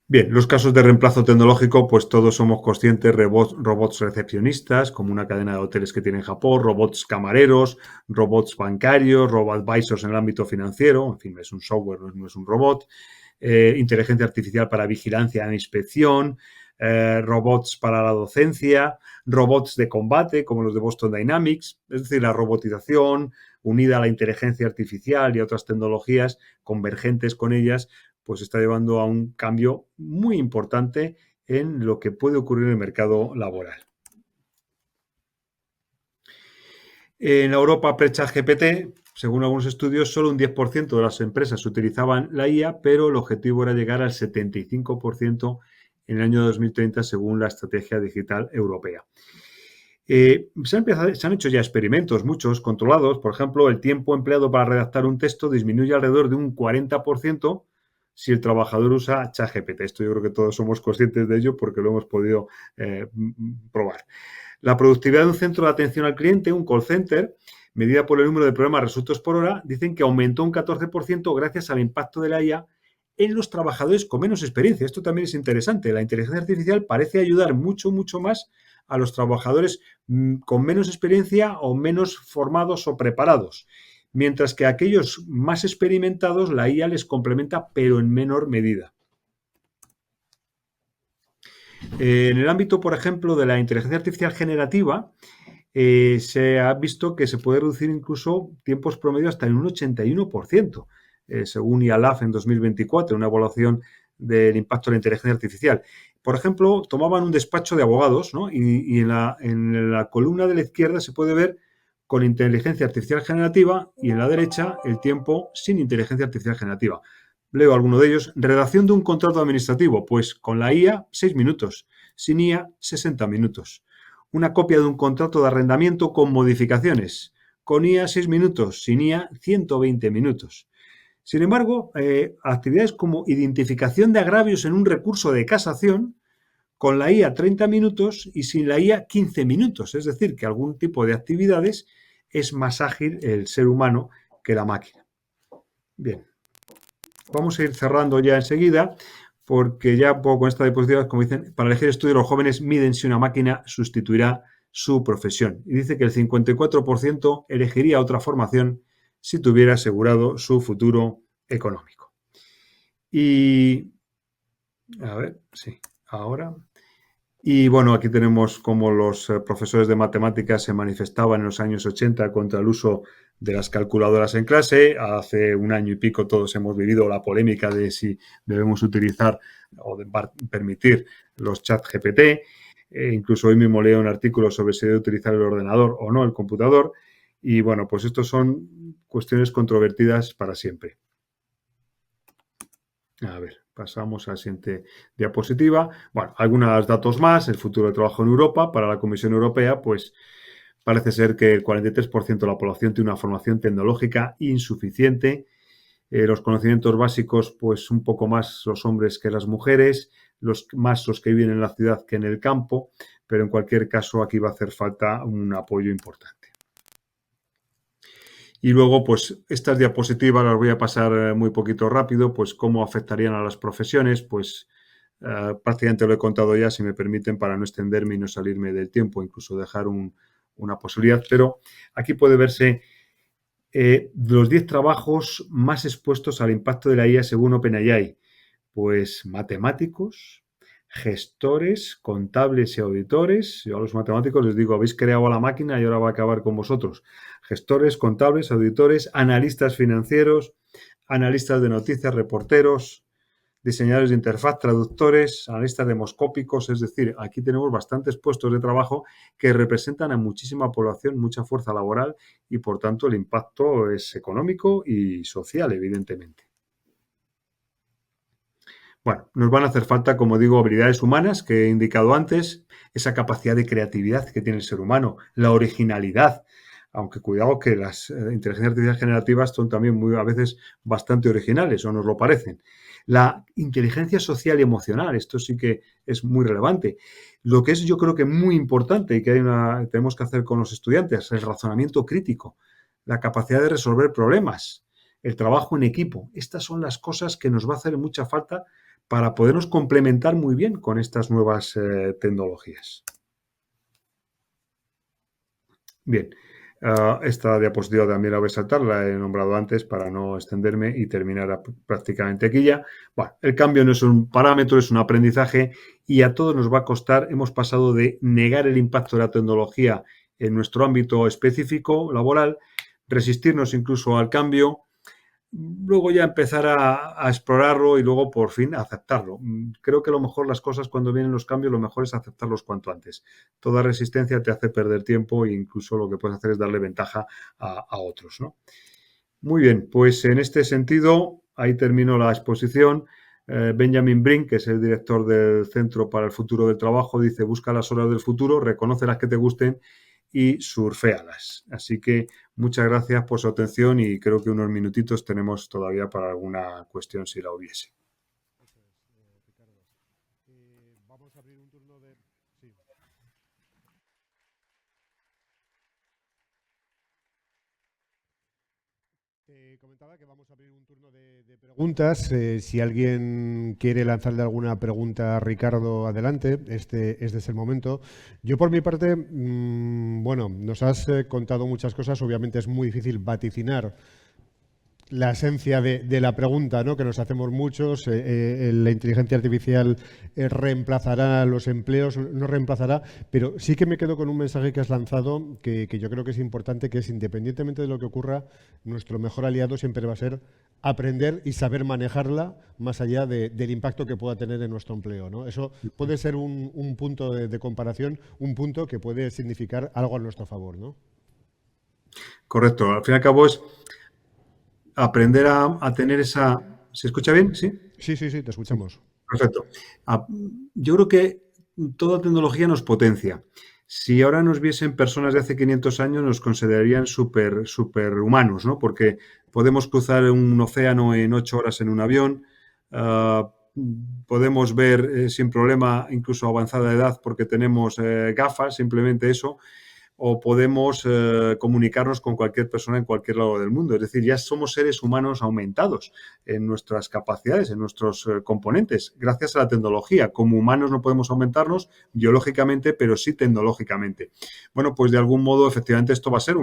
Speaker 2: Bien, los casos de reemplazo tecnológico, pues todos somos conscientes, robots recepcionistas, como una cadena de hoteles que tiene en Japón, robots camareros, robots bancarios, robot advisors en el ámbito financiero, en fin, es un software, no es un robot, inteligencia artificial para vigilancia e inspección, robots para la docencia, robots de combate, como los de Boston Dynamics, es decir, la robotización unida a la inteligencia artificial y a otras tecnologías convergentes con ellas, pues está llevando a un cambio muy importante en lo que puede ocurrir en el mercado laboral. En Europa, pre-ChatGPT, según algunos estudios, solo un 10% de las empresas utilizaban la IA, pero el objetivo era llegar al 75% en el año 2030, según la Estrategia Digital Europea. Se han hecho ya experimentos, muchos controlados. Por ejemplo, el tiempo empleado para redactar un texto disminuye alrededor de un 40% si el trabajador usa ChatGPT. Esto yo creo que todos somos conscientes de ello porque lo hemos podido probar. La productividad de un centro de atención al cliente, un call center, medida por el número de programas resueltos por hora, dicen que aumentó un 14% gracias al impacto de la IA en los trabajadores con menos experiencia. Esto también es interesante. La inteligencia artificial parece ayudar mucho, mucho más a los trabajadores con menos experiencia o menos formados o preparados, mientras que a aquellos más experimentados la IA les complementa, pero en menor medida. En el ámbito, por ejemplo, de la inteligencia artificial generativa, se ha visto que se puede reducir incluso tiempos promedio hasta en un 81%, según IALAF en 2024, una evaluación del impacto de la inteligencia artificial. Por ejemplo, tomaban un despacho de abogados, ¿no? y en la columna de la izquierda se puede ver con inteligencia artificial generativa y en la derecha el tiempo sin inteligencia artificial generativa. Leo alguno de ellos. Redacción de un contrato administrativo, pues con la IA 6 minutos, sin IA 60 minutos. Una copia de un contrato de arrendamiento con modificaciones, con IA 6 minutos, sin IA 120 minutos. Sin embargo, actividades como identificación de agravios en un recurso de casación, con la IA 30 minutos y sin la IA 15 minutos. Es decir, que algún tipo de actividades es más ágil el ser humano que la máquina. Bien, vamos a ir cerrando ya enseguida, porque ya un poco con esta diapositiva, como dicen, para elegir estudio los jóvenes miden si una máquina sustituirá su profesión. Y dice que el 54% elegiría otra formación si tuviera asegurado su futuro económico. Y, a ver, sí, ahora. Y bueno, aquí tenemos cómo los profesores de matemáticas se manifestaban en los años 80 contra el uso de las calculadoras en clase. Hace un año y pico todos hemos vivido la polémica de si debemos utilizar o permitir los chats GPT. Incluso hoy mismo leo un artículo sobre si debe utilizar el ordenador o no, el computador. Y bueno, pues estos son cuestiones controvertidas para siempre. A ver, pasamos a la siguiente diapositiva. Bueno, algunos datos más. El futuro del trabajo en Europa. Para la Comisión Europea, pues parece ser que el 43% de la población tiene una formación tecnológica insuficiente. Los conocimientos básicos, pues un poco más los hombres que las mujeres, los que viven en la ciudad que en el campo, pero en cualquier caso aquí va a hacer falta un apoyo importante. Y luego, pues estas diapositivas las voy a pasar muy poquito rápido, pues cómo afectarían a las profesiones, pues prácticamente lo he contado ya, si me permiten, para no extenderme y no salirme del tiempo, incluso dejar una posibilidad, pero aquí puede verse los 10 trabajos más expuestos al impacto de la IA según OpenAI. Pues matemáticos, gestores, contables y auditores. Yo a los matemáticos les digo, habéis creado a la máquina y ahora va a acabar con vosotros. Gestores, contables, auditores, analistas financieros, analistas de noticias, reporteros, diseñadores de interfaz, traductores, analistas demoscópicos. Es decir, aquí tenemos bastantes puestos de trabajo que representan a muchísima población, mucha fuerza laboral y, por tanto, el impacto es económico y social, evidentemente. Bueno, nos van a hacer falta, como digo, habilidades humanas que he indicado antes, esa capacidad de creatividad que tiene el ser humano, la originalidad, aunque cuidado que las inteligencias artificiales generativas son también a veces bastante originales, o nos lo parecen. La inteligencia social y emocional, esto sí que es muy relevante. Lo que es yo creo que muy importante y que tenemos que hacer con los estudiantes, el razonamiento crítico, la capacidad de resolver problemas, el trabajo en equipo. Estas son las cosas que nos va a hacer mucha falta para podernos complementar muy bien con estas nuevas tecnologías. Bien, esta diapositiva también la voy a saltar, la he nombrado antes para no extenderme y terminar prácticamente aquí ya. Bueno, el cambio no es un parámetro, es un aprendizaje y a todos nos va a costar. Hemos pasado de negar el impacto de la tecnología en nuestro ámbito específico laboral, resistirnos incluso al cambio, luego ya empezar a explorarlo y luego por fin aceptarlo. Creo que lo mejor las cosas cuando vienen los cambios, lo mejor es aceptarlos cuanto antes. Toda resistencia te hace perder tiempo e incluso lo que puedes hacer es darle ventaja a otros, ¿no? Muy bien, pues en este sentido, ahí termino la exposición. Benjamin Brink, que es el director del Centro para el Futuro del Trabajo, dice: busca las horas del futuro, reconoce las que te gusten y surféalas. Así que muchas gracias por su atención y creo que unos minutitos tenemos todavía para alguna cuestión si la hubiese.
Speaker 1: Ricardo. Vamos a abrir un turno de... Sí. Te comentaba que vamos a abrir un turno de preguntas. Si alguien quiere lanzarle alguna pregunta a Ricardo, adelante. Este es el momento. Yo, por mi parte, bueno, nos has contado muchas cosas. Obviamente es muy difícil vaticinar la esencia de la pregunta, ¿no? Que nos hacemos muchos. La inteligencia artificial reemplazará los empleos, no reemplazará, pero sí que me quedo con un mensaje que has lanzado que yo creo que es importante, que es independientemente de lo que ocurra, nuestro mejor aliado siempre va a ser aprender y saber manejarla más allá del impacto que pueda tener en nuestro empleo, ¿no? Eso puede ser un punto de comparación, un punto que puede significar algo a nuestro favor, ¿no?
Speaker 2: Correcto. Al fin y al cabo es aprender a tener esa... ¿Se escucha bien? ¿Sí?
Speaker 1: Sí, sí, sí, te
Speaker 2: Sí.
Speaker 1: escuchamos.
Speaker 2: Perfecto. Yo creo que toda tecnología nos potencia. Si ahora nos viesen personas de hace 500 años, nos considerarían superhumanos, ¿no? Porque podemos cruzar un océano en 8 horas en un avión, ah, podemos ver sin problema, incluso a avanzada edad, porque tenemos gafas, simplemente eso, o podemos comunicarnos con cualquier persona en cualquier lado del mundo. Es decir, ya somos seres humanos aumentados en nuestras capacidades, en nuestros componentes, gracias a la tecnología. Como humanos no podemos aumentarnos biológicamente, pero sí tecnológicamente. Bueno, pues de algún modo, efectivamente, esto va a ser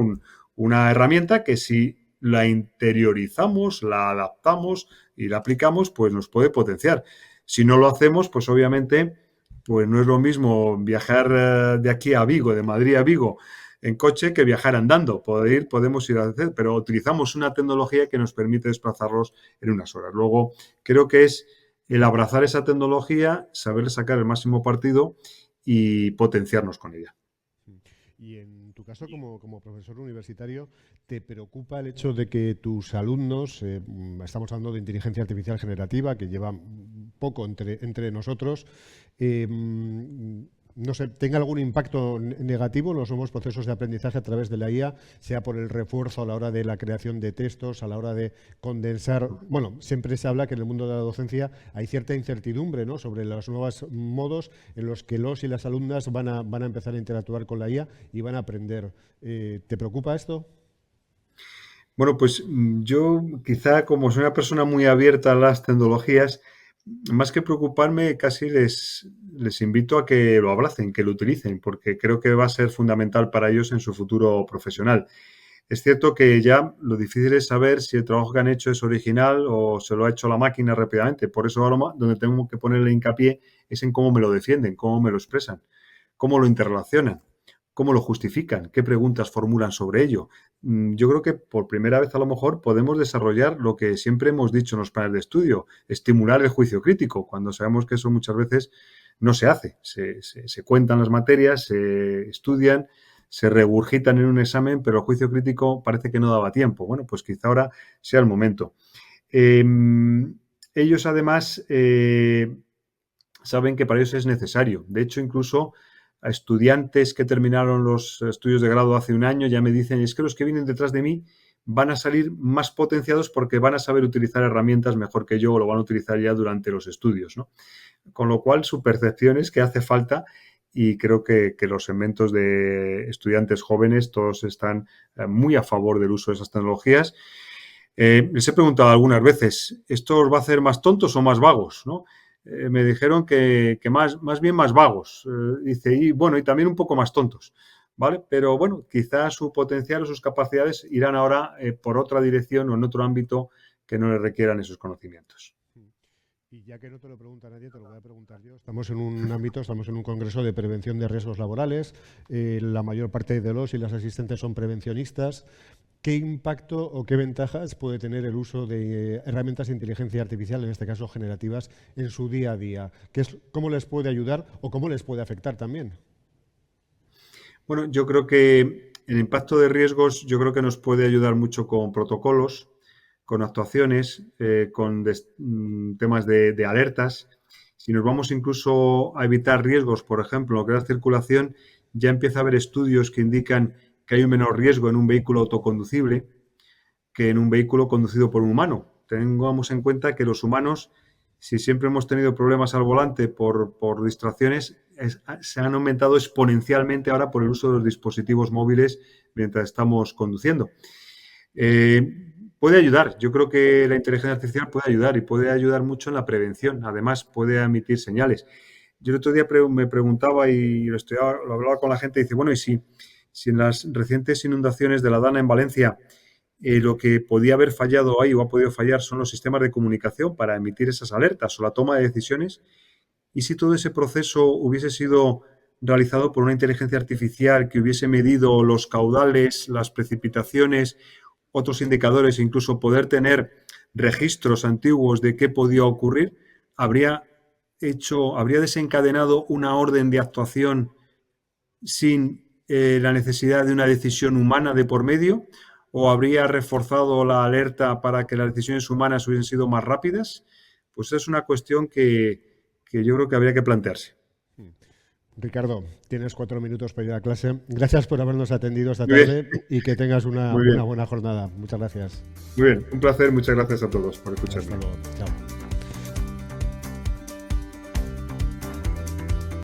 Speaker 2: una herramienta que si la interiorizamos, la adaptamos y la aplicamos, pues nos puede potenciar. Si no lo hacemos, pues obviamente pues no es lo mismo viajar de aquí a Vigo, de Madrid a Vigo, en coche que viajar andando. Podemos ir a hacer, pero utilizamos una tecnología que nos permite desplazarlos en unas horas. Luego, creo que es el abrazar esa tecnología, saber sacar el máximo partido y potenciarnos con ella.
Speaker 1: Y en tu caso, como profesor universitario, ¿te preocupa el hecho de que tus alumnos, estamos hablando de inteligencia artificial generativa, que lleva poco entre nosotros, no sé, tenga algún impacto negativo en los nuevos procesos de aprendizaje a través de la IA, sea por el refuerzo a la hora de la creación de textos, a la hora de condensar? Bueno, siempre se habla que en el mundo de la docencia hay cierta incertidumbre, ¿no?, sobre los nuevos modos en los que los y las alumnas van a empezar a interactuar con la IA y van a aprender. ¿Te preocupa esto?
Speaker 2: Bueno, pues yo quizá como soy una persona muy abierta a las tecnologías, más que preocuparme, casi les invito a que lo abracen, que lo utilicen, porque creo que va a ser fundamental para ellos en su futuro profesional. Es cierto que ya lo difícil es saber si el trabajo que han hecho es original o se lo ha hecho la máquina rápidamente. Por eso ahora donde tengo que ponerle hincapié es en cómo me lo defienden, cómo me lo expresan, cómo lo interrelacionan, cómo lo justifican, qué preguntas formulan sobre ello. Yo creo que por primera vez a lo mejor podemos desarrollar lo que siempre hemos dicho en los planes de estudio, estimular el juicio crítico, cuando sabemos que eso muchas veces no se hace. Se cuentan las materias, se estudian, se regurgitan en un examen, pero el juicio crítico parece que no daba tiempo. Bueno, pues quizá ahora sea el momento. Eh, ellos además saben que para ellos es necesario. De hecho, incluso a estudiantes que terminaron los estudios de grado hace un año ya me dicen, es que los que vienen detrás de mí van a salir más potenciados porque van a saber utilizar herramientas mejor que yo o lo van a utilizar ya durante los estudios, ¿no? Con lo cual, su percepción es que hace falta y creo que los segmentos de estudiantes jóvenes todos están muy a favor del uso de esas tecnologías. Les he preguntado algunas veces, ¿esto os va a hacer más tontos o más vagos? ¿No? Me dijeron que más bien más vagos. Dice, y bueno, y también un poco más tontos. ¿Vale? Pero bueno, quizás su potencial o sus capacidades irán ahora por otra dirección o en otro ámbito que no les requieran esos conocimientos.
Speaker 1: Y ya que no te lo pregunta nadie, te lo voy a preguntar yo. Estamos en un ámbito, estamos en un congreso de prevención de riesgos laborales. La mayor parte de los y las asistentes son prevencionistas. ¿Qué impacto o qué ventajas puede tener el uso de herramientas de inteligencia artificial, en este caso generativas, en su día a día? ¿Cómo les puede ayudar o cómo les puede afectar también?
Speaker 2: Bueno, yo creo que el impacto de riesgos, yo creo que nos puede ayudar mucho con protocolos, con actuaciones, con temas de alertas. Si nos vamos incluso a evitar riesgos, por ejemplo, lo que es la circulación, ya empieza a haber estudios que indican que hay un menor riesgo en un vehículo autoconducible que en un vehículo conducido por un humano. Tengamos en cuenta que los humanos, si siempre hemos tenido problemas al volante por distracciones, se han aumentado exponencialmente ahora por el uso de los dispositivos móviles mientras estamos conduciendo. Puede ayudar, yo creo que la inteligencia artificial puede ayudar y puede ayudar mucho en la prevención, además puede emitir señales. Yo el otro día me preguntaba y lo hablaba con la gente y dice, bueno, y si en las recientes inundaciones de la Dana en Valencia lo que podía haber fallado ahí o ha podido fallar son los sistemas de comunicación para emitir esas alertas o la toma de decisiones. Y si todo ese proceso hubiese sido realizado por una inteligencia artificial que hubiese medido los caudales, las precipitaciones, otros indicadores, incluso poder tener registros antiguos de qué podía ocurrir, habría desencadenado una orden de actuación sin la necesidad de una decisión humana de por medio, o habría reforzado la alerta para que las decisiones humanas hubiesen sido más rápidas. Pues es una cuestión que yo creo que habría que plantearse.
Speaker 1: Ricardo, tienes 4 minutos para ir a clase. Gracias por habernos atendido esta tarde y que tengas una buena jornada. Muchas gracias.
Speaker 2: Muy bien, un placer. Muchas gracias a todos por escucharme.
Speaker 1: Hasta luego. Chao.